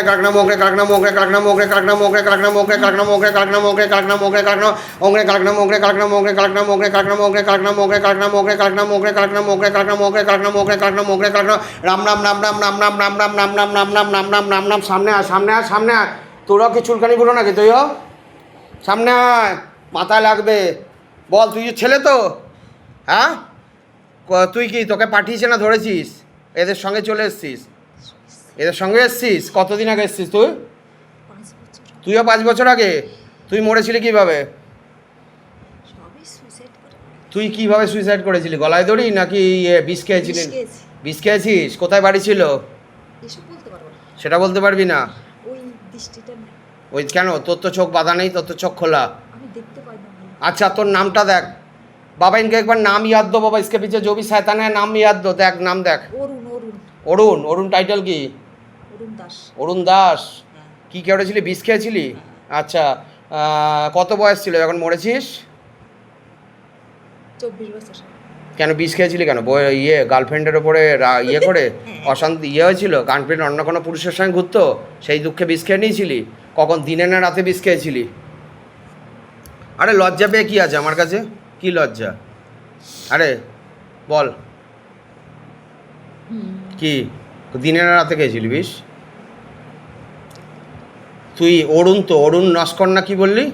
কাকনা মোগরে কাকনা মোগরে কাকনা মোগরে কাকনা মোগরে কাকনা মোগরে কাকনা মোগরে কাকনা মোগরে কাকনা মোগরে কাকনা ওংরে কাকনা মোগরে কাকনা মোগরে কাকনা মোগরে কাকনা মোগরে কাকনা মোগরে কাকনা মোগরে কাকনা মোগরে কাকনা মোগরে কাকনা মোগরে কাকনা মোগরে কাকনা মোগরে কাকনা রাম রাম রাম রাম রাম রাম রাম রাম রাম রাম রাম রাম রাম রাম রাম রাম সামনে আয় সামনে আয় সামনে আয় তোরা কি চুলকানি বুড়ো নাকি তুইও সামনে আয় মাথায় লাগবে বল তুই ছেলে তো হ্যাঁ তুই কি তোকে পাঠিয়েছে না ধরেছিস এদের সঙ্গে চলে এসছিস এদের সঙ্গে এসছিস কতদিন আগে এসছিস তুই তুইও 5 বছর আগে তুই মরেছিলি কিভাবে তুই কিভাবে সুইসাইড করেছিলি গলায় দড়ি নাকি বিষ খেয়েছিলি বিষ খেয়েছিস কোথায় বাড়ি ছিল সেটা বলতে পারবি না ওই কেন তোর তো চোখ বাঁধা নেই তোর তো চোখ খোলা अच्छा তোর নামটা দেখ बाबा इनके एक बार नाम याद दो बाबा इसके पीछे जो भी शैतान है नाम याद दो देख नाम देख অরুণ অরুণ টাইটেল কি অরুণ দাস কি খেয়েছিলি বিষ খেয়েছিলি আচ্ছা কত বয়স ছিল যখন মরেছিস 24 বছর কেন বিষ খেয়েছিলি কেন ইয়ে গার্লফ্রেন্ডের ওপরে ইয়ে করে অশান্তি ইয়ে হয়েছিল গার্লফ্রেন্ড অন্য কোনো পুরুষের সঙ্গে ঘুরতো সেই দুঃখে বিষ খেয়ে নিয়েছিলি কখন দিনে না রাতে বিষ খেয়েছিলি আরে লজ্জা পেয়ে কী আছে আমার কাছে কি লজ্জা আরে বল কি দিনে না রাতে খেয়েছিলি বিষ তুই অরুণ তো অরুণ নস্কর না কি বললি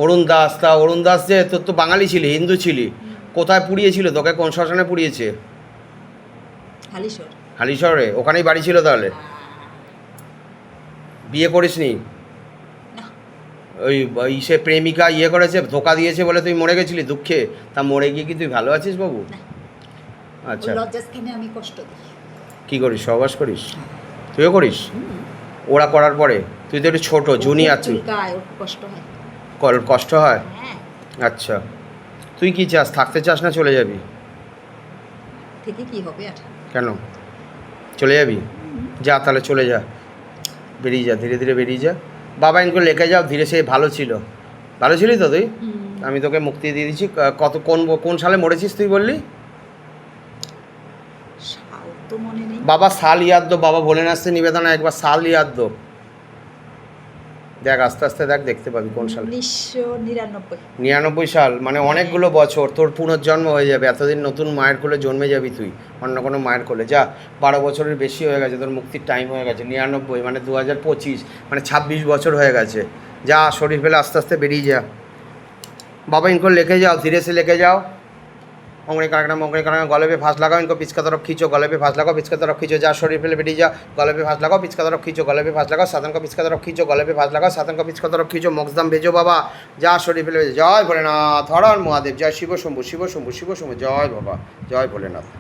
অরুণ দাস তা অরুণ দাস যে তোর তো বাঙালি ছিলি হিন্দু ছিলি কোথায় পুড়িয়েছিল তোকে কোন শ্মশানে পুড়িয়েছে হালিশহরে ওখানেই বাড়ি ছিল তাহলে বিয়ে করিসনি ওই সে প্রেমিকা ইয়ে করেছে ধোকা দিয়েছে বলে তুই মরে গেছিলি দুঃখে তা মরে গিয়ে কি তুই ভালো আছিস বাবু আচ্ছা আমি কষ্ট কী করিস সহবাস করিস তুইও করিস ওরা করার পরে তুই তো একটু ছোটো জুনিয়র তুই কষ্ট হয় আচ্ছা তুই কি চাস থাকতে চাস না চলে যাবি কেন চলে যাবি যা তাহলে চলে যা বেরিয়ে যা ধীরে ধীরে বেরিয়ে যা বাবা ইনকো লেখে যাও ধীরে সে ভালো ছিলি তো তুই আমি তোকে মুক্তি দিয়ে দিচ্ছি কত কোন সালে মরেছিস তুই বললি বাবা সাল ইয়াদ দো বাবা ভোলেনাথ সে নিবেদন একবার সাল ইয়াদ দো দেখ আস্তে আস্তে দেখতে পাবি কোন সাল 1999 সাল মানে অনেকগুলো বছর তোর পুনর্জন্ম হয়ে যাবে এতদিন নতুন মায়ের কোলে জন্মে যাবি তুই অন্য কোনো মায়ের কোলে যা 12 বছরের বেশি হয়ে গেছে তোর মুক্তির টাইম হয়ে গেছে 99 মানে 2025 মানে 26 বছর হয়ে গেছে যা শরীর ফেলে আস্তে আস্তে বেরিয়ে যা बाबा इनको लेके जाओ धीरे से लेके जाओ ओंगड़ी काटना मोंगड़ी काटना गले पे फांस लगाओ इनको पिच का तरफ खींचो गले पे फांस लगाओ पिच का तरफ खींचो जा शरीर पे बेटी जा गले पे फांस लगाओ पिच का तरफ खींचो गले पे फांस लगाओ साधन का पिच का तरफ खींचो गले पे फांस लगाओ साधन का पिच का तरफ खींचो मोक्षदाम भेजो बाबा जा शरीर पे जय भोलेनाथ हर हर महादेव जय शिव शंभु जय बाबा जय भोलेनाथ।